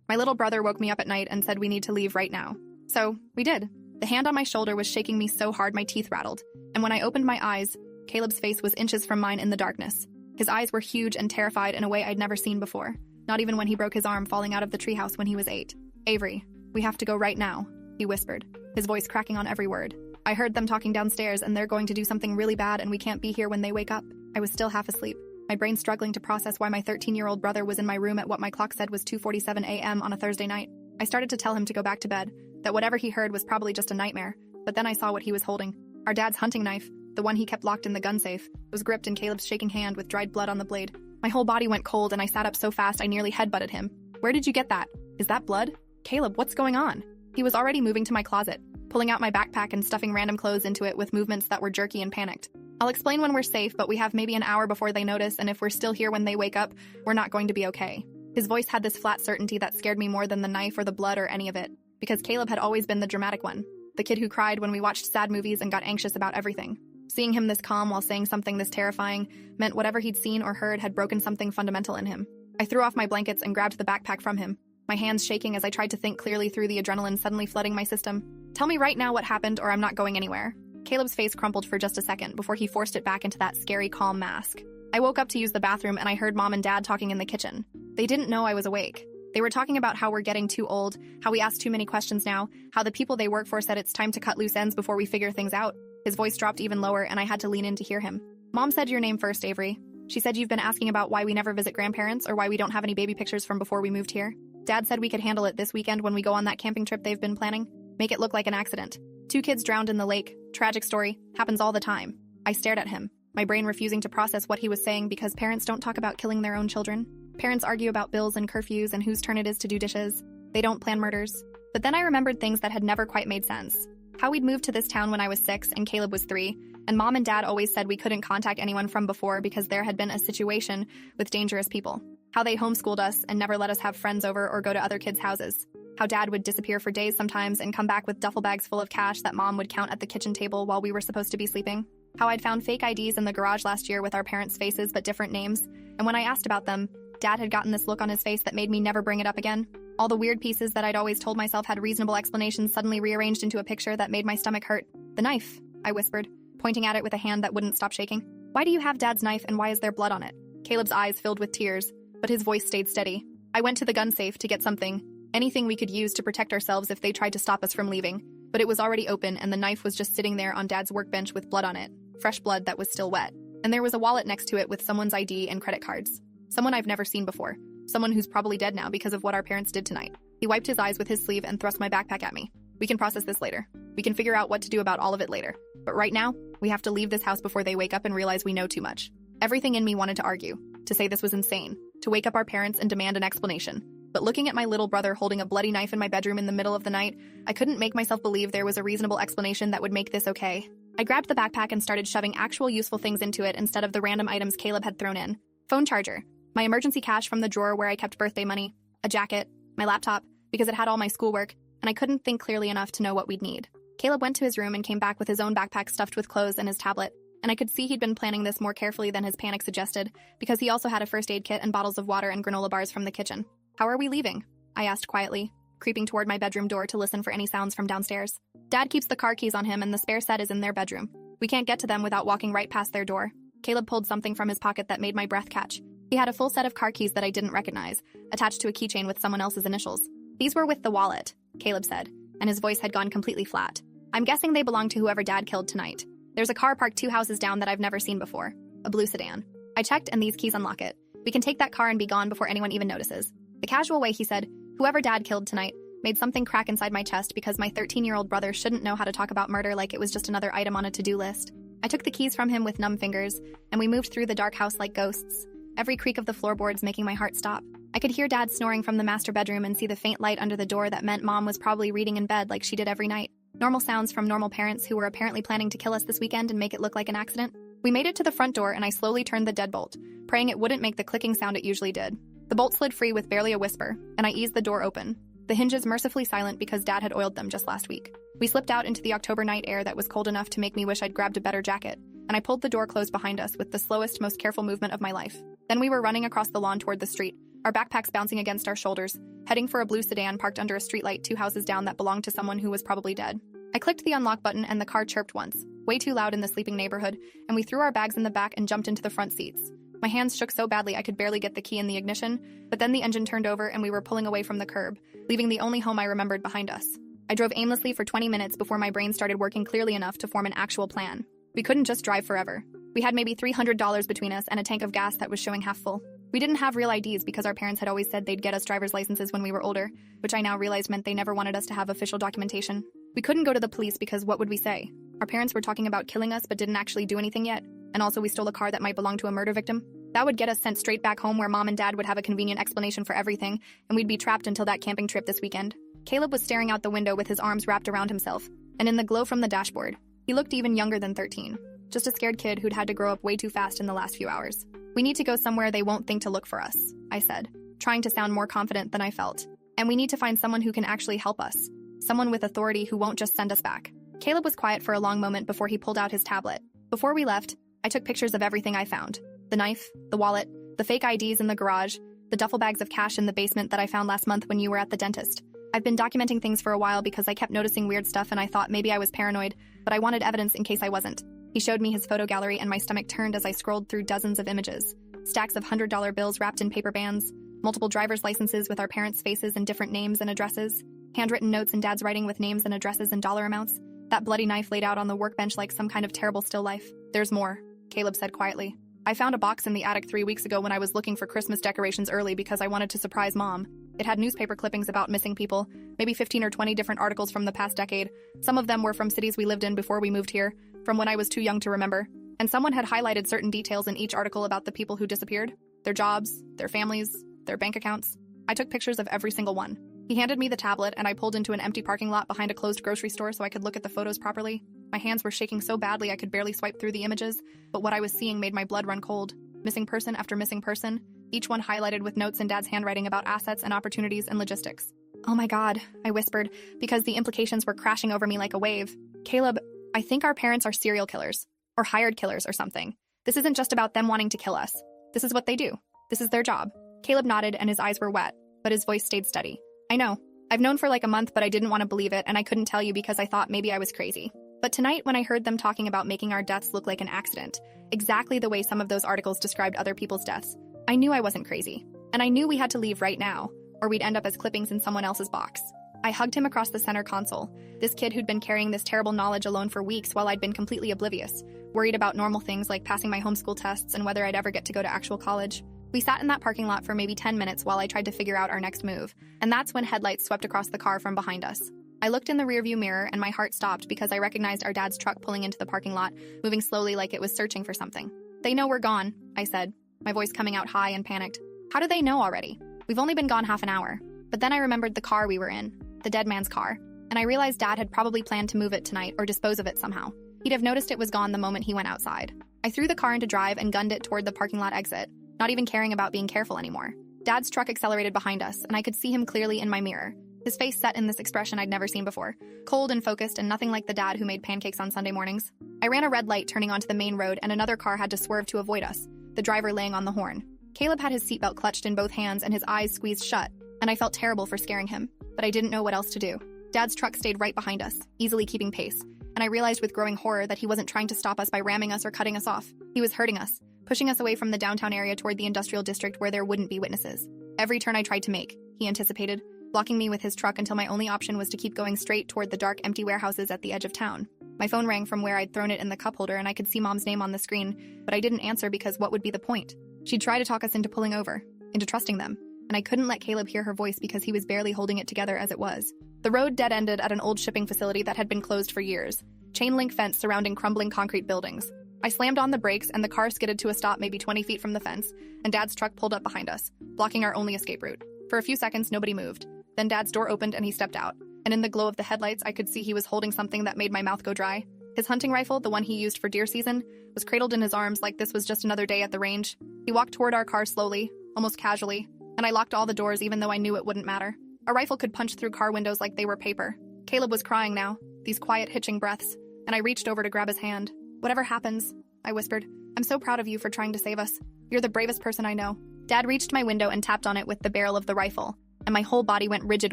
My little brother woke me up at night and said we need to leave right now. So, we did. The hand on my shoulder was shaking me so hard my teeth rattled, and when I opened my eyes, Caleb's face was inches from mine in the darkness. His eyes were huge and terrified in a way I'd never seen before, not even when he broke his arm falling out of the treehouse when he was 8. "Avery, we have to go right now," he whispered, his voice cracking on every word. "I heard them talking downstairs and they're going to do something really bad and we can't be here when they wake up." I was still half asleep, my brain struggling to process why my 13-year-old brother was in my room at what my clock said was 2:47 a.m. on a Thursday night. I started to tell him to go back to bed, that whatever he heard was probably just a nightmare, but then I saw what he was holding. Our dad's hunting knife, the one he kept locked in the gun safe, was gripped in Caleb's shaking hand with dried blood on the blade. My whole body went cold and I sat up so fast I nearly headbutted him. "Where did you get that? Is that blood? Caleb, what's going on?" He was already moving to my closet, pulling out my backpack and stuffing random clothes into it with movements that were jerky and panicked. "I'll explain when we're safe, but we have maybe an hour before they notice, and if we're still here when they wake up, we're not going to be okay." His voice had this flat certainty that scared me more than the knife or the blood or any of it, because Caleb had always been the dramatic one, the kid who cried when we watched sad movies and got anxious about everything. Seeing him this calm while saying something this terrifying meant whatever he'd seen or heard had broken something fundamental in him. I threw off my blankets and grabbed the backpack from him, my hands shaking as I tried to think clearly through the adrenaline suddenly flooding my system. "Tell me right now what happened or I'm not going anywhere." Caleb's face crumpled for just a second before he forced it back into that scary, calm mask. I woke up to use the bathroom and I heard Mom and Dad talking in the kitchen. They didn't know I was awake. They were talking about how we're getting too old, how we ask too many questions now, how the people they work for said it's time to cut loose ends before we figure things out. His voice dropped even lower and I had to lean in to hear him. "Mom said your name first, Avery. She said you've been asking about why we never visit grandparents or why we don't have any baby pictures from before we moved here. Dad said we could handle it this weekend when we go on that camping trip they've been planning. Make it look like an accident. 2 kids drowned in the lake. Tragic story. Happens all the time." I stared at him, my brain refusing to process what he was saying because parents don't talk about killing their own children. Parents argue about bills and curfews and whose turn it is to do dishes. They don't plan murders. But then I remembered things that had never quite made sense. How we'd moved to this town when I was 6 and Caleb was 3, and Mom and Dad always said we couldn't contact anyone from before because there had been a situation with dangerous people. How they homeschooled us and never let us have friends over or go to other kids' houses. How Dad would disappear for days sometimes and come back with duffel bags full of cash that Mom would count at the kitchen table while we were supposed to be sleeping. How I'd found fake IDs in the garage last year with our parents' faces but different names, and when I asked about them, Dad had gotten this look on his face that made me never bring it up again. All the weird pieces that I'd always told myself had reasonable explanations suddenly rearranged into a picture that made my stomach hurt. "The knife," I whispered, pointing at it with a hand that wouldn't stop shaking. "Why do you have Dad's knife and why is there blood on it?" Caleb's eyes filled with tears, but his voice stayed steady. "I went to the gun safe to get something, anything we could use to protect ourselves if they tried to stop us from leaving, but it was already open and the knife was just sitting there on Dad's workbench with blood on it, fresh blood that was still wet. And there was a wallet next to it with someone's ID and credit cards. Someone I've never seen before. Someone who's probably dead now because of what our parents did tonight." He wiped his eyes with his sleeve and thrust my backpack at me. "We can process this later. We can figure out what to do about all of it later. But right now, we have to leave this house before they wake up and realize we know too much." Everything in me wanted to argue, to say this was insane, to wake up our parents and demand an explanation. But looking at my little brother holding a bloody knife in my bedroom in the middle of the night, I couldn't make myself believe there was a reasonable explanation that would make this okay. I grabbed the backpack and started shoving actual useful things into it instead of the random items Caleb had thrown in. Phone charger, my emergency cash from the drawer where I kept birthday money, a jacket, my laptop, because it had all my schoolwork, and I couldn't think clearly enough to know what we'd need. Caleb went to his room and came back with his own backpack stuffed with clothes and his tablet, and I could see he'd been planning this more carefully than his panic suggested, because he also had a first aid kit and bottles of water and granola bars from the kitchen. "How are we leaving?" I asked quietly, creeping toward my bedroom door to listen for any sounds from downstairs. "Dad keeps the car keys on him and the spare set is in their bedroom. We can't get to them without walking right past their door." Caleb pulled something from his pocket that made my breath catch. He had a full set of car keys that I didn't recognize, attached to a keychain with someone else's initials. "These were with the wallet," Caleb said, and his voice had gone completely flat. "I'm guessing they belong to whoever Dad killed tonight. There's a car parked 2 houses down that I've never seen before. A blue sedan. I checked and these keys unlock it. We can take that car and be gone before anyone even notices." The casual way he said, "whoever Dad killed tonight," made something crack inside my chest because my 13-year-old brother shouldn't know how to talk about murder like it was just another item on a to-do list. I took the keys from him with numb fingers, and we moved through the dark house like ghosts, every creak of the floorboards making my heart stop. I could hear Dad snoring from the master bedroom and see the faint light under the door that meant Mom was probably reading in bed like she did every night. Normal sounds from normal parents who were apparently planning to kill us this weekend and make it look like an accident. We made it to the front door and I slowly turned the deadbolt, praying it wouldn't make the clicking sound it usually did. The bolt slid free with barely a whisper, and I eased the door open, the hinges mercifully silent because Dad had oiled them just last week. We slipped out into the October night air that was cold enough to make me wish I'd grabbed a better jacket, and I pulled the door closed behind us with the slowest, most careful movement of my life. Then we were running across the lawn toward the street, our backpacks bouncing against our shoulders, heading for a blue sedan parked under a streetlight 2 houses down that belonged to someone who was probably dead. I clicked the unlock button and the car chirped once, way too loud in the sleeping neighborhood, and we threw our bags in the back and jumped into the front seats. My hands shook so badly I could barely get the key in the ignition, but then the engine turned over and we were pulling away from the curb, leaving the only home I remembered behind us. I drove aimlessly for 20 minutes before my brain started working clearly enough to form an actual plan. We couldn't just drive forever. We had maybe $300 between us and a tank of gas that was showing half full. We didn't have real IDs because our parents had always said they'd get us driver's licenses when we were older, which I now realized meant they never wanted us to have official documentation. We couldn't go to the police because what would we say? Our parents were talking about killing us but didn't actually do anything yet, and also we stole a car that might belong to a murder victim. That would get us sent straight back home where mom and dad would have a convenient explanation for everything, and we'd be trapped until that camping trip this weekend. Caleb was staring out the window with his arms wrapped around himself, and in the glow from the dashboard, he looked even younger than 13. Just a scared kid who'd had to grow up way too fast in the last few hours. We need to go somewhere they won't think to look for us, I said, trying to sound more confident than I felt. And we need to find someone who can actually help us. Someone with authority who won't just send us back. Caleb was quiet for a long moment before he pulled out his tablet. Before we left, I took pictures of everything I found. The knife, the wallet, the fake IDs in the garage, the duffel bags of cash in the basement that I found last month when you were at the dentist. I've been documenting things for a while because I kept noticing weird stuff and I thought maybe I was paranoid, but I wanted evidence in case I wasn't. He showed me his photo gallery and my stomach turned as I scrolled through dozens of images. Stacks of $100 bills wrapped in paper bands, multiple driver's licenses with our parents' faces and different names and addresses, handwritten notes and dad's writing with names and addresses and dollar amounts, that bloody knife laid out on the workbench like some kind of terrible still life. There's more, Caleb said quietly. I found a box in the attic 3 weeks ago when I was looking for Christmas decorations early because I wanted to surprise Mom. It had newspaper clippings about missing people, maybe 15 or 20 different articles from the past decade. Some of them were from cities we lived in before we moved here, from when I was too young to remember. And someone had highlighted certain details in each article about the people who disappeared, their jobs, their families, their bank accounts. I took pictures of every single one. He handed me the tablet and I pulled into an empty parking lot behind a closed grocery store so I could look at the photos properly. My hands were shaking so badly I could barely swipe through the images, but what I was seeing made my blood run cold. Missing person after missing person, each one highlighted with notes in Dad's handwriting about assets and opportunities and logistics. Oh my God, I whispered, because the implications were crashing over me like a wave. Caleb, I think our parents are serial killers, or hired killers or something. This isn't just about them wanting to kill us. This is what they do. This is their job. Caleb nodded and his eyes were wet, but his voice stayed steady. I know. I've known for like a month, but I didn't want to believe it, and I couldn't tell you because I thought maybe I was crazy. But tonight, when I heard them talking about making our deaths look like an accident, exactly the way some of those articles described other people's deaths, I knew I wasn't crazy. And I knew we had to leave right now, or we'd end up as clippings in someone else's box. I hugged him across the center console, this kid who'd been carrying this terrible knowledge alone for weeks while I'd been completely oblivious, worried about normal things like passing my homeschool tests and whether I'd ever get to go to actual college. We sat in that parking lot for maybe 10 minutes while I tried to figure out our next move, and that's when headlights swept across the car from behind us. I looked in the rearview mirror and my heart stopped because I recognized our dad's truck pulling into the parking lot, moving slowly like it was searching for something. They know we're gone, I said, my voice coming out high and panicked. How do they know already? We've only been gone half an hour. But then I remembered the car we were in, the dead man's car, and I realized Dad had probably planned to move it tonight or dispose of it somehow. He'd have noticed it was gone the moment he went outside. I threw the car into drive and gunned it toward the parking lot exit, not even caring about being careful anymore. Dad's truck accelerated behind us, and I could see him clearly in my mirror. His face set in this expression I'd never seen before, cold and focused and nothing like the dad who made pancakes on Sunday mornings. I ran a red light turning onto the main road and another car had to swerve to avoid us, the driver laying on the horn. Caleb had his seatbelt clutched in both hands and his eyes squeezed shut, and I felt terrible for scaring him, but I didn't know what else to do. Dad's truck stayed right behind us, easily keeping pace, and I realized with growing horror that he wasn't trying to stop us by ramming us or cutting us off. He was hurting us, pushing us away from the downtown area toward the industrial district where there wouldn't be witnesses. Every turn I tried to make, he anticipated, blocking me with his truck until my only option was to keep going straight toward the dark, empty warehouses at the edge of town. My phone rang from where I'd thrown it in the cup holder and I could see Mom's name on the screen, but I didn't answer because what would be the point? She'd try to talk us into pulling over, into trusting them, and I couldn't let Caleb hear her voice because he was barely holding it together as it was. The road dead-ended at an old shipping facility that had been closed for years, chain-link fence surrounding crumbling concrete buildings. I slammed on the brakes and the car skidded to a stop maybe 20 feet from the fence, and Dad's truck pulled up behind us, blocking our only escape route. For a few seconds, nobody moved. Then Dad's door opened and he stepped out, and in the glow of the headlights, I could see he was holding something that made my mouth go dry. His hunting rifle, the one he used for deer season, was cradled in his arms like this was just another day at the range. He walked toward our car slowly, almost casually, and I locked all the doors even though I knew it wouldn't matter. A rifle could punch through car windows like they were paper. Caleb was crying now, these quiet, hitching breaths, and I reached over to grab his hand. "Whatever happens," I whispered, "I'm so proud of you for trying to save us. You're the bravest person I know." Dad reached my window and tapped on it with the barrel of the rifle. and my whole body went rigid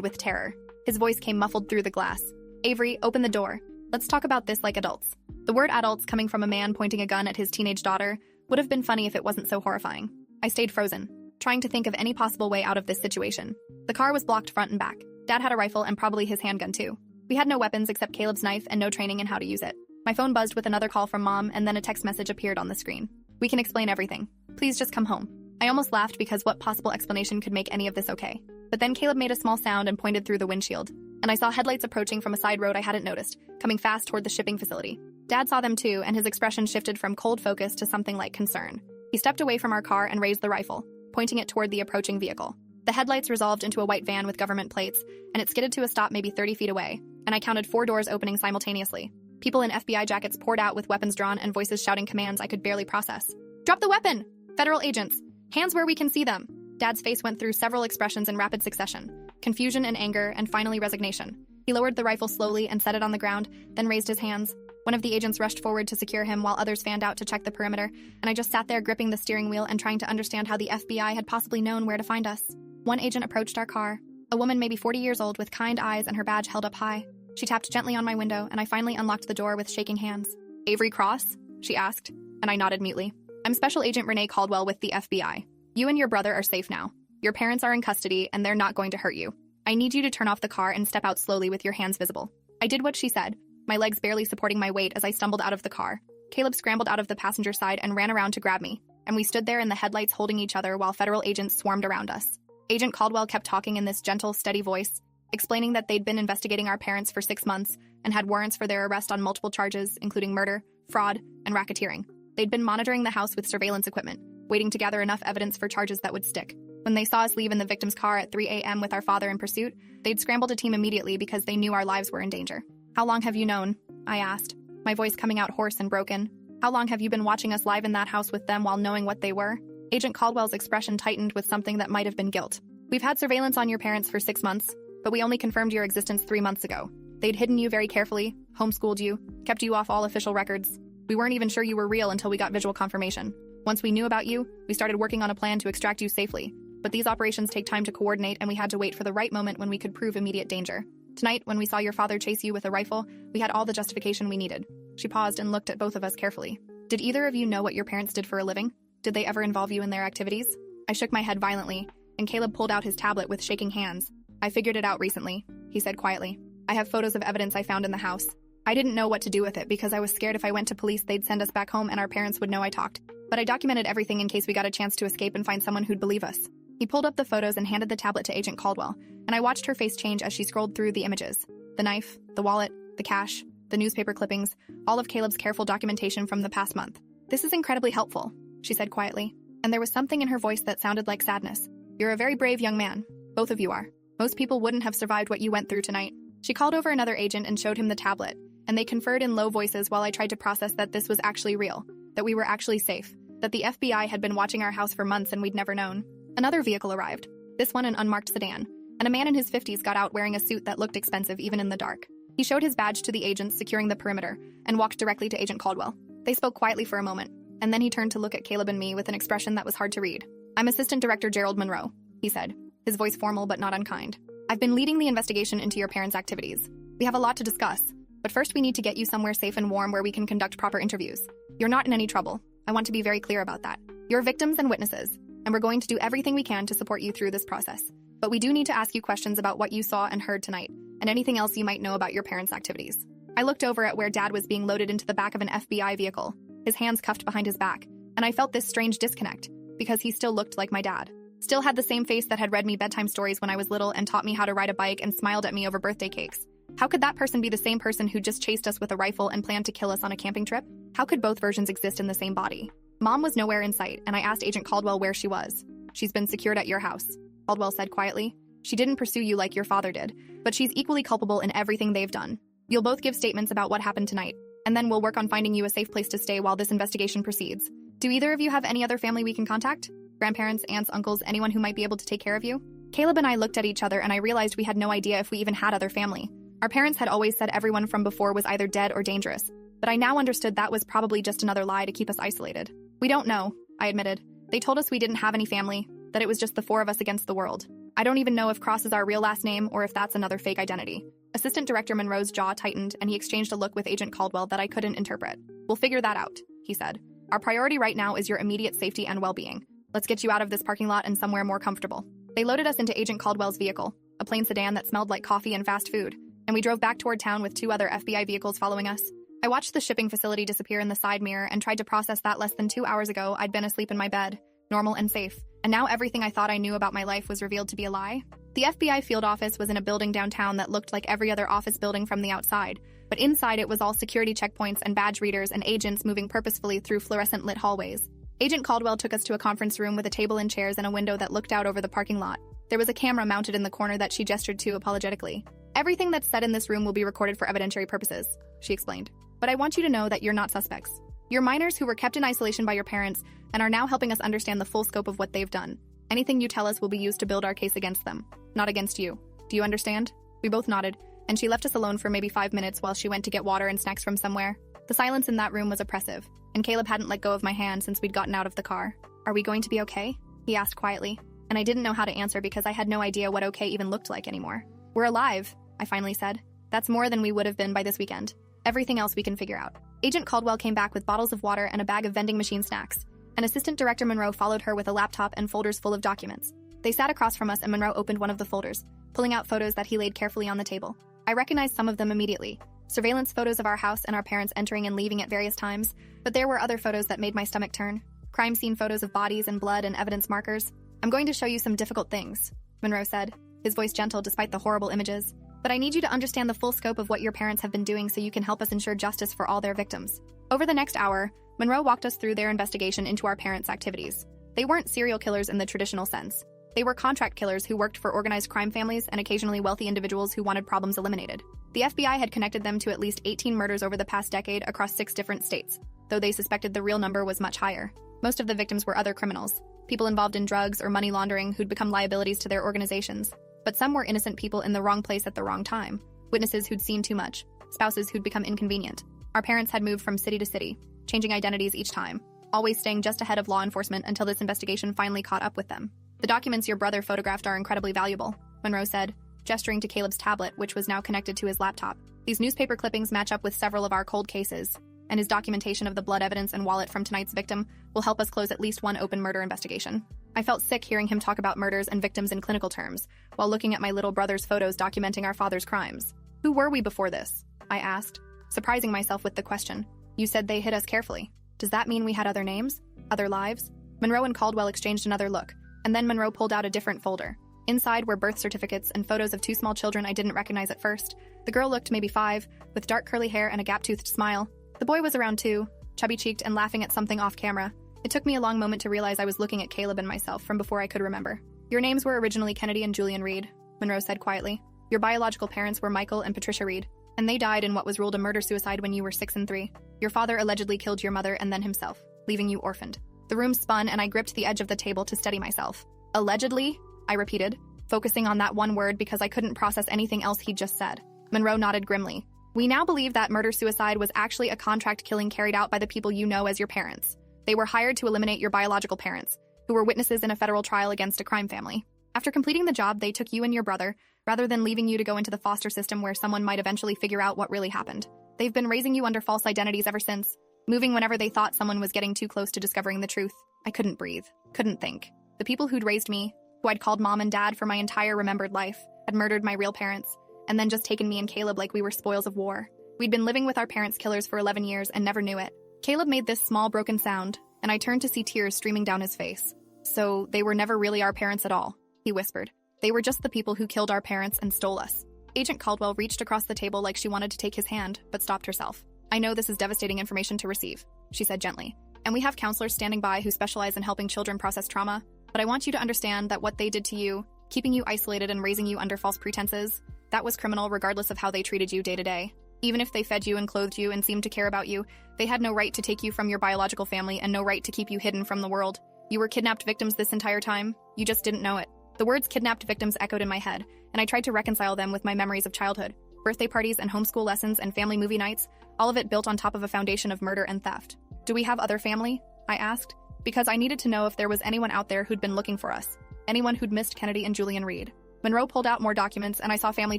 with terror. His voice came muffled through the glass. "Avery, open the door. Let's talk about this like adults." The word adults coming from a man pointing a gun at his teenage daughter would have been funny if it wasn't so horrifying. I stayed frozen, trying to think of any possible way out of this situation. The car was blocked front and back. Dad had a rifle and probably his handgun too. We had no weapons except Caleb's knife and no training in how to use it. My phone buzzed with another call from Mom, and then a text message appeared on the screen. "We can explain everything. Please just come home." I almost laughed because what possible explanation could make any of this okay? But then Caleb made a small sound and pointed through the windshield, and I saw headlights approaching from a side road I hadn't noticed, coming fast toward the shipping facility. Dad saw them too, and his expression shifted from cold focus to something like concern. He stepped away from our car and raised the rifle, pointing it toward the approaching vehicle. The headlights resolved into a white van with government plates, and it skidded to a stop maybe 30 feet away, and I counted 4 doors opening simultaneously. People in FBI jackets poured out with weapons drawn and voices shouting commands I could barely process. "Drop the weapon! Federal agents! Hands where we can see them!" Dad's face went through several expressions in rapid succession: confusion and anger, and finally resignation. He lowered the rifle slowly and set it on the ground, then raised his hands. One of the agents rushed forward to secure him while others fanned out to check the perimeter, and I just sat there gripping the steering wheel and trying to understand how the FBI had possibly known where to find us. One agent approached our car, a woman maybe 40 years old with kind eyes and her badge held up high. She tapped gently on my window, and I finally unlocked the door with shaking hands. "Avery Cross?" she asked, and I nodded mutely. "I'm Special Agent Renee Caldwell with the FBI. You and your brother are safe now. Your parents are in custody, and they're not going to hurt you. I need you to turn off the car and step out slowly with your hands visible." I did what she said, my legs barely supporting my weight as I stumbled out of the car. Caleb scrambled out of the passenger side and ran around to grab me, and we stood there in the headlights holding each other while federal agents swarmed around us. Agent Caldwell kept talking in this gentle, steady voice, explaining that they'd been investigating our parents for 6 months and had warrants for their arrest on multiple charges, including murder, fraud, and racketeering. They'd been monitoring the house with surveillance equipment, waiting to gather enough evidence for charges that would stick. When they saw us leave in the victim's car at 3 a.m. with our father in pursuit, they'd scrambled a team immediately because they knew our lives were in danger. "How long have you known?" I asked, my voice coming out hoarse and broken. "How long have you been watching us live in that house with them while knowing what they were?" Agent Caldwell's expression tightened with something that might have been guilt. "We've had surveillance on your parents for 6 months, but we only confirmed your existence 3 months ago. They'd hidden you very carefully, homeschooled you, kept you off all official records. We weren't even sure you were real until we got visual confirmation. Once we knew about you, we started working on a plan to extract you safely. But these operations take time to coordinate, and we had to wait for the right moment when we could prove immediate danger. Tonight, when we saw your father chase you with a rifle, we had all the justification we needed." She paused and looked at both of us carefully. "Did either of you know what your parents did for a living? Did they ever involve you in their activities?" I shook my head violently, and Caleb pulled out his tablet with shaking hands. "I figured it out recently," he said quietly. "I have photos of evidence I found in the house. I didn't know what to do with it because I was scared if I went to police they'd send us back home and our parents would know I talked. But I documented everything in case we got a chance to escape and find someone who'd believe us." He pulled up the photos and handed the tablet to Agent Caldwell, and I watched her face change as she scrolled through the images. The knife, the wallet, the cash, the newspaper clippings, all of Caleb's careful documentation from the past month. "This is incredibly helpful," she said quietly, and there was something in her voice that sounded like sadness. "You're a very brave young man. Both of you are. Most people wouldn't have survived what you went through tonight." She called over another agent and showed him the tablet, and they conferred in low voices while I tried to process that this was actually real, that we were actually safe, that the FBI had been watching our house for months and we'd never known. Another vehicle arrived, this one an unmarked sedan, and a man in his 50s got out wearing a suit that looked expensive even in the dark. He showed his badge to the agents securing the perimeter and walked directly to Agent Caldwell. They spoke quietly for a moment, and then he turned to look at Caleb and me with an expression that was hard to read. "I'm Assistant Director Gerald Monroe," he said, his voice formal but not unkind. "I've been leading the investigation into your parents' activities. We have a lot to discuss, but first we need to get you somewhere safe and warm where we can conduct proper interviews. You're not in any trouble. I want to be very clear about that. You're victims and witnesses, and we're going to do everything we can to support you through this process. But we do need to ask you questions about what you saw and heard tonight, and anything else you might know about your parents' activities." I looked over at where Dad was being loaded into the back of an FBI vehicle, his hands cuffed behind his back, and I felt this strange disconnect, because he still looked like my dad. Still had the same face that had read me bedtime stories when I was little and taught me how to ride a bike and smiled at me over birthday cakes. How could that person be the same person who just chased us with a rifle and planned to kill us on a camping trip? How could both versions exist in the same body? Mom was nowhere in sight, and I asked Agent Caldwell where she was. "She's been secured at your house," Caldwell said quietly. "She didn't pursue you like your father did, but she's equally culpable in everything they've done. You'll both give statements about what happened tonight, and then we'll work on finding you a safe place to stay while this investigation proceeds. Do either of you have any other family we can contact? Grandparents, aunts, uncles, anyone who might be able to take care of you?" Caleb and I looked at each other, and I realized we had no idea if we even had other family. Our parents had always said everyone from before was either dead or dangerous, but I now understood that was probably just another lie to keep us isolated. "We don't know," I admitted. "They told us we didn't have any family, that it was just the 4 of us against the world." I don't even know if Cross is our real last name or if that's another fake identity. Assistant Director Monroe's jaw tightened, and he exchanged a look with Agent Caldwell that I couldn't interpret. We'll figure that out, he said. Our priority right now is your immediate safety and well-being. Let's get you out of this parking lot and somewhere more comfortable. They loaded us into Agent Caldwell's vehicle, a plain sedan that smelled like coffee and fast food, and we drove back toward town with 2 other FBI vehicles following us. I watched the shipping facility disappear in the side mirror and tried to process that less than 2 hours ago I'd been asleep in my bed, normal and safe, and now everything I thought I knew about my life was revealed to be a lie. The FBI field office was in a building downtown that looked like every other office building from the outside, but inside it was all security checkpoints and badge readers and agents moving purposefully through fluorescent-lit hallways. Agent Caldwell took us to a conference room with a table and chairs and a window that looked out over the parking lot. There was a camera mounted in the corner that she gestured to apologetically. Everything that's said in this room will be recorded for evidentiary purposes, she explained. But I want you to know that you're not suspects. You're minors who were kept in isolation by your parents and are now helping us understand the full scope of what they've done. Anything you tell us will be used to build our case against them, not against you. Do you understand? We both nodded, and she left us alone for maybe 5 minutes while she went to get water and snacks from somewhere. The silence in that room was oppressive, and Caleb hadn't let go of my hand since we'd gotten out of the car. Are we going to be okay? He asked quietly, and I didn't know how to answer because I had no idea what okay even looked like anymore. We're alive, I finally said. That's more than we would have been by this weekend. Everything else we can figure out. Agent Caldwell came back with bottles of water and a bag of vending machine snacks, and Assistant Director Monroe followed her with a laptop and folders full of documents. They sat across from us and Monroe opened one of the folders, pulling out photos that he laid carefully on the table. I recognized some of them immediately. Surveillance photos of our house and our parents entering and leaving at various times, but there were other photos that made my stomach turn. Crime scene photos of bodies and blood and evidence markers. I'm going to show you some difficult things, Monroe said, his voice gentle despite the horrible images. But I need you to understand the full scope of what your parents have been doing so you can help us ensure justice for all their victims. Over the next hour, Monroe walked us through their investigation into our parents' activities. They weren't serial killers in the traditional sense. They were contract killers who worked for organized crime families and occasionally wealthy individuals who wanted problems eliminated. The FBI had connected them to at least 18 murders over the past decade across 6 different states, though they suspected the real number was much higher. Most of the victims were other criminals, people involved in drugs or money laundering who'd become liabilities to their organizations. But some were innocent people in the wrong place at the wrong time, witnesses who'd seen too much, spouses who'd become inconvenient. Our parents had moved from city to city, changing identities each time, always staying just ahead of law enforcement until this investigation finally caught up with them. The documents your brother photographed are incredibly valuable, Monroe said, gesturing to Caleb's tablet, which was now connected to his laptop. These newspaper clippings match up with several of our cold cases, and his documentation of the blood evidence and wallet from tonight's victim will help us close at least one open murder investigation. I felt sick hearing him talk about murders and victims in clinical terms, while looking at my little brother's photos documenting our father's crimes. Who were we before this? I asked, surprising myself with the question. You said they hid us carefully. Does that mean we had other names? Other lives? Monroe and Caldwell exchanged another look, and then Monroe pulled out a different folder. Inside were birth certificates and photos of 2 small children I didn't recognize at first. The girl looked maybe 5, with dark curly hair and a gap-toothed smile. The boy was around 2, chubby-cheeked and laughing at something off camera. It took me a long moment to realize I was looking at Caleb and myself from before I could remember. Your names were originally Kennedy and Julian Reed, Monroe said quietly. Your biological parents were Michael and Patricia Reed, and they died in what was ruled a murder-suicide when you were 6 and 3. Your father allegedly killed your mother and then himself, leaving you orphaned. The room spun and I gripped the edge of the table to steady myself. Allegedly? I repeated, focusing on that one word because I couldn't process anything else he'd just said. Monroe nodded grimly. We now believe that murder-suicide was actually a contract killing carried out by the people you know as your parents. They were hired to eliminate your biological parents, who were witnesses in a federal trial against a crime family. After completing the job, they took you and your brother, rather than leaving you to go into the foster system where someone might eventually figure out what really happened. They've been raising you under false identities ever since, moving whenever they thought someone was getting too close to discovering the truth. I couldn't breathe, couldn't think. The people who'd raised me, who I'd called mom and dad for my entire remembered life, had murdered my real parents, and then just taken me and Caleb like we were spoils of war. We'd been living with our parents' killers for 11 years and never knew it. Caleb made this small broken sound, and I turned to see tears streaming down his face. So they were never really our parents at all, he whispered. They were just the people who killed our parents and stole us. Agent Caldwell reached across the table like she wanted to take his hand, but stopped herself. I know this is devastating information to receive, she said gently. And we have counselors standing by who specialize in helping children process trauma, but I want you to understand that what they did to you, keeping you isolated and raising you under false pretenses, that was criminal regardless of how they treated you day to day. Even if they fed you and clothed you and seemed to care about you, they had no right to take you from your biological family and no right to keep you hidden from the world. You were kidnapped victims this entire time. You just didn't know it. The words kidnapped victims echoed in my head, and I tried to reconcile them with my memories of childhood. Birthday parties and homeschool lessons and family movie nights, all of it built on top of a foundation of murder and theft. Do we have other family? I asked, because I needed to know if there was anyone out there who'd been looking for us. anyone who'd missed Kennedy and Julian Reed. Monroe pulled out more documents, and I saw family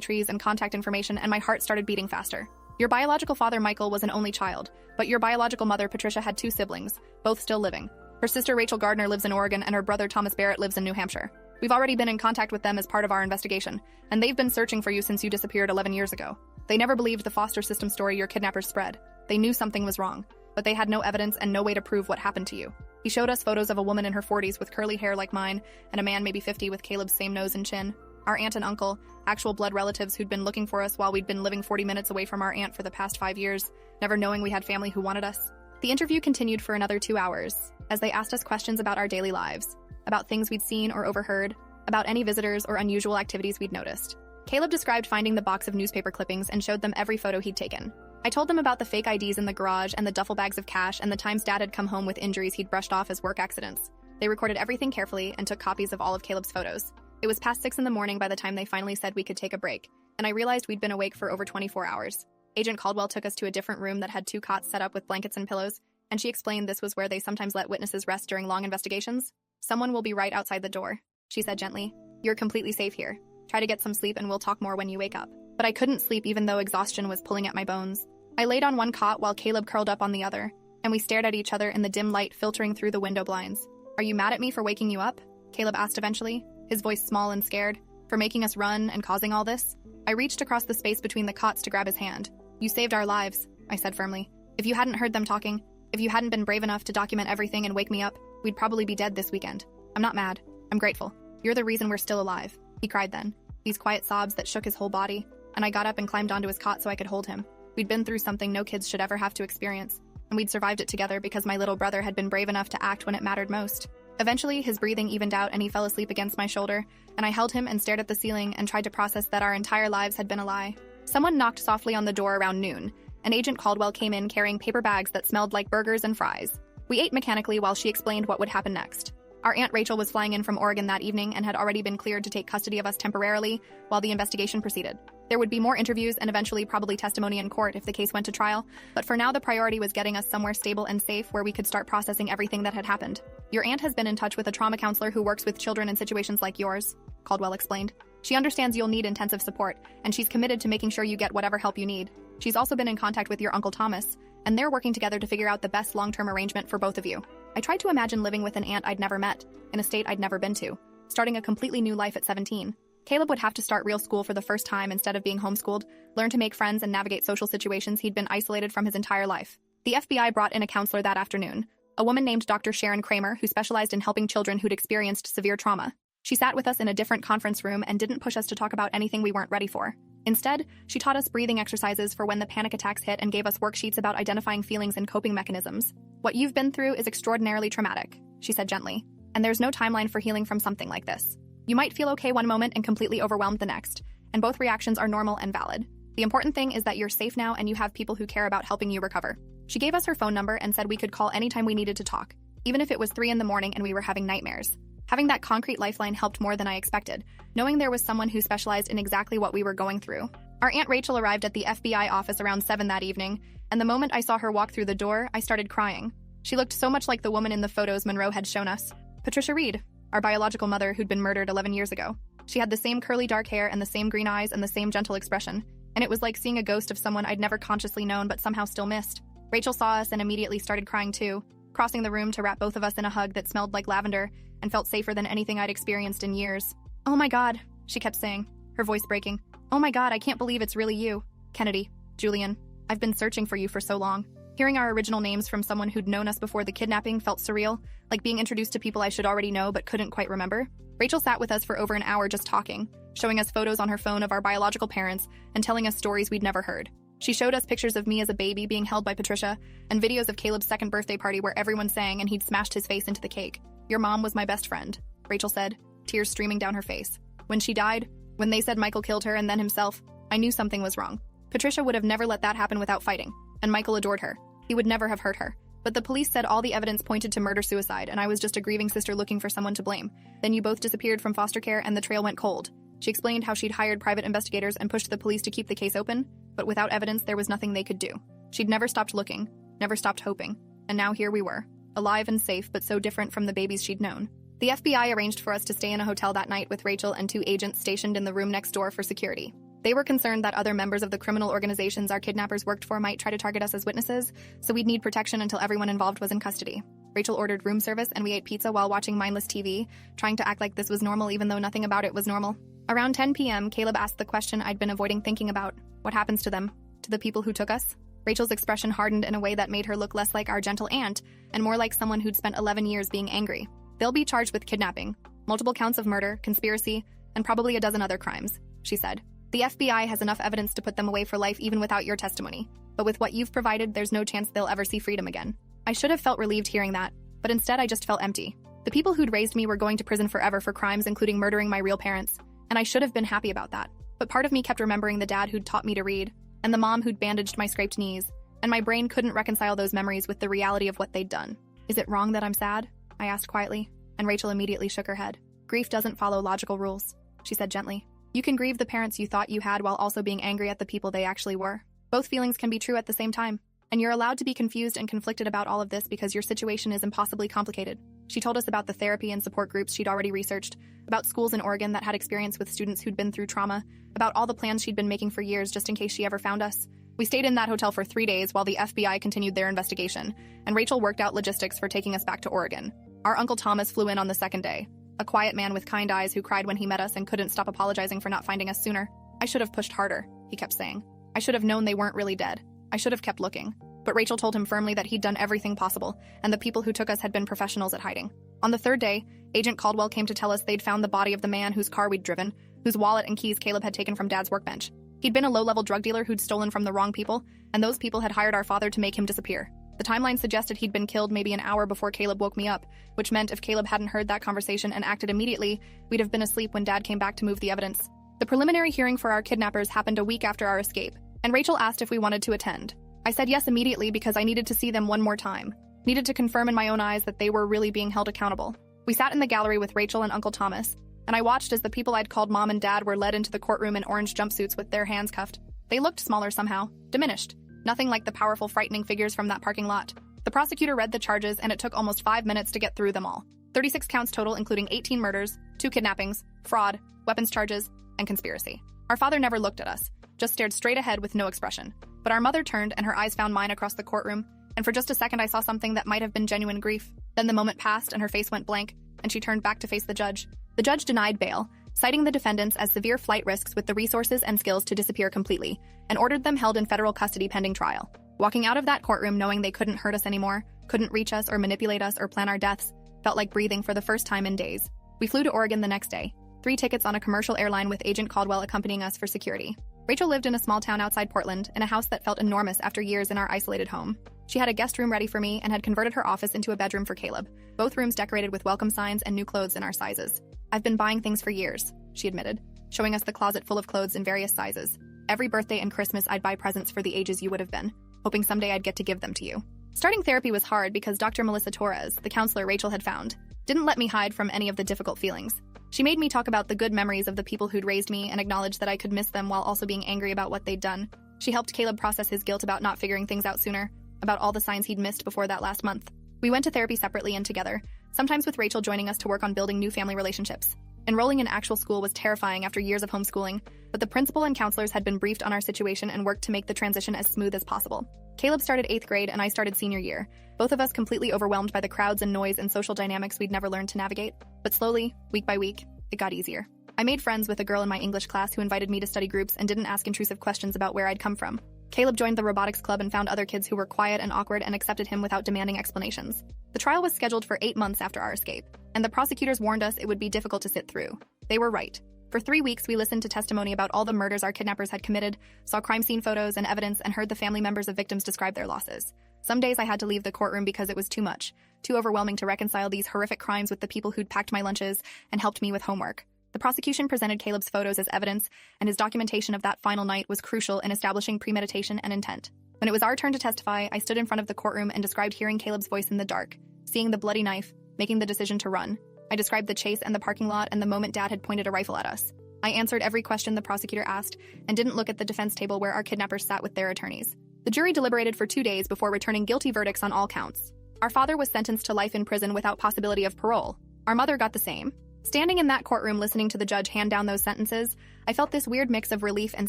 trees and contact information, and my heart started beating faster. Your biological father, Michael, was an only child, but your biological mother, Patricia, had 2 siblings, both still living. Her sister, Rachel Gardner, lives in Oregon, and her brother, Thomas Barrett, lives in New Hampshire. We've already been in contact with them as part of our investigation, and they've been searching for you since you disappeared 11 years ago. They never believed the foster system story your kidnappers spread. They knew something was wrong, but they had no evidence and no way to prove what happened to you. He showed us photos of a woman in her 40s with curly hair like mine, and a man maybe 50 with Caleb's same nose and chin. Our aunt and uncle, actual blood relatives who'd been looking for us while we'd been living 40 minutes away from our aunt for the past 5 years, never knowing we had family who wanted us. The interview continued for another 2 hours, as they asked us questions about our daily lives, about things we'd seen or overheard, about any visitors or unusual activities we'd noticed. Caleb described finding the box of newspaper clippings and showed them every photo he'd taken. I told them about the fake IDs in the garage and the duffel bags of cash and the times Dad had come home with injuries he'd brushed off as work accidents. They recorded everything carefully and took copies of all of Caleb's photos. It was past 6 in the morning by the time they finally said we could take a break, and I realized we'd been awake for over 24 hours. Agent Caldwell took us to a different room that had 2 cots set up with blankets and pillows, and she explained this was where they sometimes let witnesses rest during long investigations. Someone will be right outside the door, she said gently. You're completely safe here. Try to get some sleep and we'll talk more when you wake up. But I couldn't sleep even though exhaustion was pulling at my bones. I laid on one cot while Caleb curled up on the other, and we stared at each other in the dim light filtering through the window blinds. Are you mad at me for waking you up? Caleb asked eventually, his voice small and scared, for making us run and causing all this. I reached across the space between the cots to grab his hand. You saved our lives, I said firmly. If you hadn't heard them talking, if you hadn't been brave enough to document everything and wake me up, we'd probably be dead this weekend. I'm not mad. I'm grateful. You're the reason we're still alive. He cried then, these quiet sobs that shook his whole body, and I got up and climbed onto his cot so I could hold him. We'd been through something no kids should ever have to experience, and we'd survived it together because my little brother had been brave enough to act when it mattered most. Eventually, his breathing evened out and he fell asleep against my shoulder, and I held him and stared at the ceiling and tried to process that our entire lives had been a lie. Someone knocked softly on the door around noon, and Agent Caldwell came in carrying paper bags that smelled like burgers and fries. We ate mechanically while she explained what would happen next. Our Aunt Rachel was flying in from Oregon that evening and had already been cleared to take custody of us temporarily while the investigation proceeded. There would be more interviews and eventually probably testimony in court if the case went to trial, but for now the priority was getting us somewhere stable and safe where we could start processing everything that had happened. Your aunt has been in touch with a trauma counselor who works with children in situations like yours, Caldwell explained. She understands you'll need intensive support, and she's committed to making sure you get whatever help you need. She's also been in contact with your Uncle Thomas, and they're working together to figure out the best long-term arrangement for both of you. I tried to imagine living with an aunt I'd never met, in a state I'd never been to, starting a completely new life at 17. Caleb would have to start real school for the first time instead of being homeschooled, learn to make friends and navigate social situations he'd been isolated from his entire life. The FBI brought in a counselor that afternoon, a woman named Dr. Sharon Kramer who specialized in helping children who'd experienced severe trauma. She sat with us in a different conference room and didn't push us to talk about anything we weren't ready for. Instead, she taught us breathing exercises for when the panic attacks hit and gave us worksheets about identifying feelings and coping mechanisms. What you've been through is extraordinarily traumatic, she said gently, and there's no timeline for healing from something like this. You might feel okay one moment and completely overwhelmed the next, and both reactions are normal and valid. The important thing is that you're safe now and you have people who care about helping you recover. She gave us her phone number and said we could call anytime we needed to talk, even if it was 3 in the morning and we were having nightmares. Having that concrete lifeline helped more than I expected, knowing there was someone who specialized in exactly what we were going through. Our Aunt Rachel arrived at the FBI office around 7 that evening, and the moment I saw her walk through the door, I started crying. She looked so much like the woman in the photos Monroe had shown us. Patricia Reed, our biological mother who'd been murdered 11 years ago. She had the same curly dark hair and the same green eyes and the same gentle expression, and it was like seeing a ghost of someone I'd never consciously known but somehow still missed. Rachel saw us and immediately started crying too, crossing the room to wrap both of us in a hug that smelled like lavender and felt safer than anything I'd experienced in years. Oh my God, she kept saying, her voice breaking. Oh my God, I can't believe it's really you. Kennedy, Julian, I've been searching for you for so long. Hearing our original names from someone who'd known us before the kidnapping felt surreal, like being introduced to people I should already know but couldn't quite remember. Rachel sat with us for over an hour just talking, showing us photos on her phone of our biological parents and telling us stories we'd never heard. She showed us pictures of me as a baby being held by Patricia and videos of Caleb's second birthday party where everyone sang and he'd smashed his face into the cake. Your mom was my best friend, Rachel said, tears streaming down her face. When she died, when they said Michael killed her and then himself, I knew something was wrong. Patricia would have never let that happen without fighting, and Michael adored her. He would never have hurt her. But the police said all the evidence pointed to murder-suicide, and I was just a grieving sister looking for someone to blame. Then you both disappeared from foster care and the trail went cold. She explained how she'd hired private investigators and pushed the police to keep the case open, but without evidence there was nothing they could do. She'd never stopped looking, never stopped hoping, and now here we were, alive and safe but so different from the babies she'd known. The FBI arranged for us to stay in a hotel that night with Rachel and 2 agents stationed in the room next door for security. They were concerned that other members of the criminal organizations our kidnappers worked for might try to target us as witnesses, so we'd need protection until everyone involved was in custody. Rachel ordered room service and we ate pizza while watching mindless TV, trying to act like this was normal even though nothing about it was normal. Around 10 p.m., Caleb asked the question I'd been avoiding thinking about. What happens to them? To the people who took us? Rachel's expression hardened in a way that made her look less like our gentle aunt and more like someone who'd spent 11 years being angry. They'll be charged with kidnapping, multiple counts of murder, conspiracy, and probably a dozen other crimes, she said. The FBI has enough evidence to put them away for life even without your testimony. But with what you've provided, there's no chance they'll ever see freedom again. I should have felt relieved hearing that, but instead I just felt empty. The people who'd raised me were going to prison forever for crimes including murdering my real parents, and I should have been happy about that. But part of me kept remembering the dad who'd taught me to read, and the mom who'd bandaged my scraped knees, and my brain couldn't reconcile those memories with the reality of what they'd done. Is it wrong that I'm sad? I asked quietly, and Rachel immediately shook her head. Grief doesn't follow logical rules, she said gently. You can grieve the parents you thought you had while also being angry at the people they actually were. Both feelings can be true at the same time, and you're allowed to be confused and conflicted about all of this because your situation is impossibly complicated. She told us about the therapy and support groups she'd already researched, about schools in Oregon that had experience with students who'd been through trauma, about all the plans she'd been making for years just in case she ever found us. We stayed in that hotel for 3 days while the FBI continued their investigation, and Rachel worked out logistics for taking us back to Oregon. Our Uncle Thomas flew in on the second day, a quiet man with kind eyes who cried when he met us and couldn't stop apologizing for not finding us sooner. I should have pushed harder, he kept saying. I should have known they weren't really dead. I should have kept looking. But Rachel told him firmly that he'd done everything possible, and the people who took us had been professionals at hiding. On the 3rd day, Agent Caldwell came to tell us they'd found the body of the man whose car we'd driven, whose wallet and keys Caleb had taken from Dad's workbench. He'd been a low-level drug dealer who'd stolen from the wrong people, and those people had hired our father to make him disappear. The timeline suggested he'd been killed maybe an hour before Caleb woke me up, which meant if Caleb hadn't heard that conversation and acted immediately, we'd have been asleep when Dad came back to move the evidence. The preliminary hearing for our kidnappers happened a week after our escape, and Rachel asked if we wanted to attend. I said yes immediately because I needed to see them one more time, needed to confirm in my own eyes that they were really being held accountable. We sat in the gallery with Rachel and Uncle Thomas, and I watched as the people I'd called Mom and Dad were led into the courtroom in orange jumpsuits with their hands cuffed. They looked smaller somehow, diminished, nothing like the powerful, frightening figures from that parking lot. The prosecutor read the charges, and it took almost 5 minutes to get through them all. 36 counts total, including 18 murders, 2 kidnappings, fraud, weapons charges, and conspiracy. Our father never looked at us, just stared straight ahead with no expression. But our mother turned, and her eyes found mine across the courtroom, and for just a second I saw something that might have been genuine grief. Then the moment passed, and her face went blank, and she turned back to face the judge. The judge denied bail, citing the defendants as severe flight risks with the resources and skills to disappear completely, and ordered them held in federal custody pending trial. Walking out of that courtroom knowing they couldn't hurt us anymore, couldn't reach us or manipulate us or plan our deaths, felt like breathing for the first time in days. We flew to Oregon the next day, 3 tickets on a commercial airline with Agent Caldwell accompanying us for security. Rachel lived in a small town outside Portland, in a house that felt enormous after years in our isolated home. She had a guest room ready for me and had converted her office into a bedroom for Caleb, both rooms decorated with welcome signs and new clothes in our sizes. I've been buying things for years, she admitted, showing us the closet full of clothes in various sizes. Every birthday and Christmas I'd buy presents for the ages you would have been, hoping someday I'd get to give them to you. Starting therapy was hard because Dr. Melissa Torres, the counselor Rachel had found, didn't let me hide from any of the difficult feelings. She made me talk about the good memories of the people who'd raised me and acknowledge that I could miss them while also being angry about what they'd done. She helped Caleb process his guilt about not figuring things out sooner, about all the signs he'd missed before that last month. We went to therapy separately and together, sometimes with Rachel joining us to work on building new family relationships. Enrolling in actual school was terrifying after years of homeschooling, but the principal and counselors had been briefed on our situation and worked to make the transition as smooth as possible. Caleb started 8th grade and I started senior year, both of us completely overwhelmed by the crowds and noise and social dynamics we'd never learned to navigate. But slowly, week by week, it got easier. I made friends with a girl in my English class who invited me to study groups and didn't ask intrusive questions about where I'd come from. Caleb joined the robotics club and found other kids who were quiet and awkward and accepted him without demanding explanations. The trial was scheduled for 8 months after our escape, and the prosecutors warned us it would be difficult to sit through. They were right. For 3 weeks, we listened to testimony about all the murders our kidnappers had committed, saw crime scene photos and evidence, and heard the family members of victims describe their losses. Some days I had to leave the courtroom because it was too much, too overwhelming to reconcile these horrific crimes with the people who'd packed my lunches and helped me with homework. The prosecution presented Caleb's photos as evidence, and his documentation of that final night was crucial in establishing premeditation and intent. When it was our turn to testify, I stood in front of the courtroom and described hearing Caleb's voice in the dark, seeing the bloody knife, making the decision to run. I described the chase and the parking lot and the moment Dad had pointed a rifle at us. I answered every question the prosecutor asked and didn't look at the defense table where our kidnappers sat with their attorneys. The jury deliberated for 2 days before returning guilty verdicts on all counts. Our father was sentenced to life in prison without possibility of parole. Our mother got the same. Standing in that courtroom listening to the judge hand down those sentences, I felt this weird mix of relief and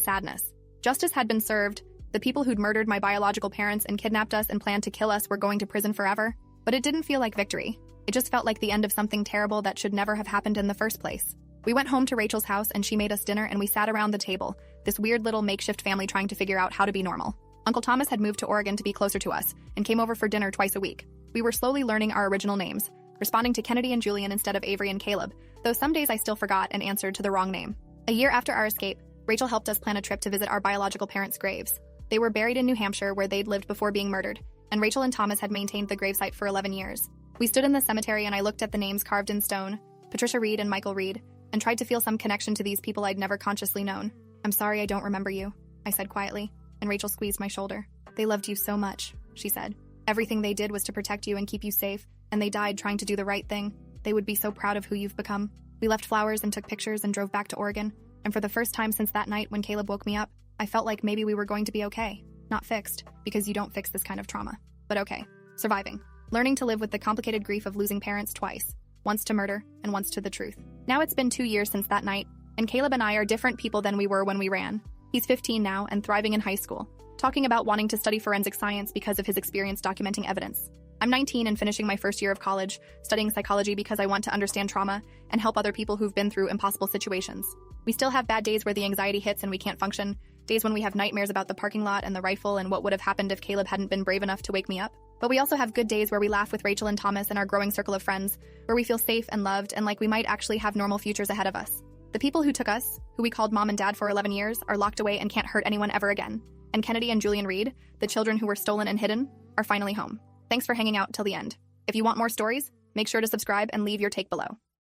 sadness. Justice had been served. The people who'd murdered my biological parents and kidnapped us and planned to kill us were going to prison forever. But it didn't feel like victory. It just felt like the end of something terrible that should never have happened in the first place. We went home to Rachel's house and she made us dinner and we sat around the table, this weird little makeshift family trying to figure out how to be normal. Uncle Thomas had moved to Oregon to be closer to us and came over for dinner twice a week. We were slowly learning our original names, responding to Kennedy and Julian instead of Avery and Caleb, though some days I still forgot and answered to the wrong name. A year after our escape, Rachel helped us plan a trip to visit our biological parents' graves. They were buried in New Hampshire where they'd lived before being murdered, and Rachel and Thomas had maintained the gravesite for 11 years. We stood in the cemetery and I looked at the names carved in stone, Patricia Reed and Michael Reed, and tried to feel some connection to these people I'd never consciously known. "I'm sorry I don't remember you," I said quietly, and Rachel squeezed my shoulder. "They loved you so much," she said. "Everything they did was to protect you and keep you safe, and they died trying to do the right thing. They would be so proud of who you've become." We left flowers and took pictures and drove back to Oregon, and for the first time since that night when Caleb woke me up, I felt like maybe we were going to be okay. Not fixed, because you don't fix this kind of trauma. But okay. Surviving. Learning to live with the complicated grief of losing parents twice. Once to murder, and once to the truth. Now it's been 2 years since that night, and Caleb and I are different people than we were when we ran. He's 15 now and thriving in high school, talking about wanting to study forensic science because of his experience documenting evidence. I'm 19 and finishing my first year of college, studying psychology because I want to understand trauma and help other people who've been through impossible situations. We still have bad days where the anxiety hits and we can't function, days when we have nightmares about the parking lot and the rifle and what would have happened if Caleb hadn't been brave enough to wake me up. But we also have good days where we laugh with Rachel and Thomas and our growing circle of friends, where we feel safe and loved and like we might actually have normal futures ahead of us. The people who took us, who we called Mom and Dad for 11 years, are locked away and can't hurt anyone ever again. And Kennedy and Julian Reed, the children who were stolen and hidden, are finally home. Thanks for hanging out till the end. If you want more stories, make sure to subscribe and leave your take below.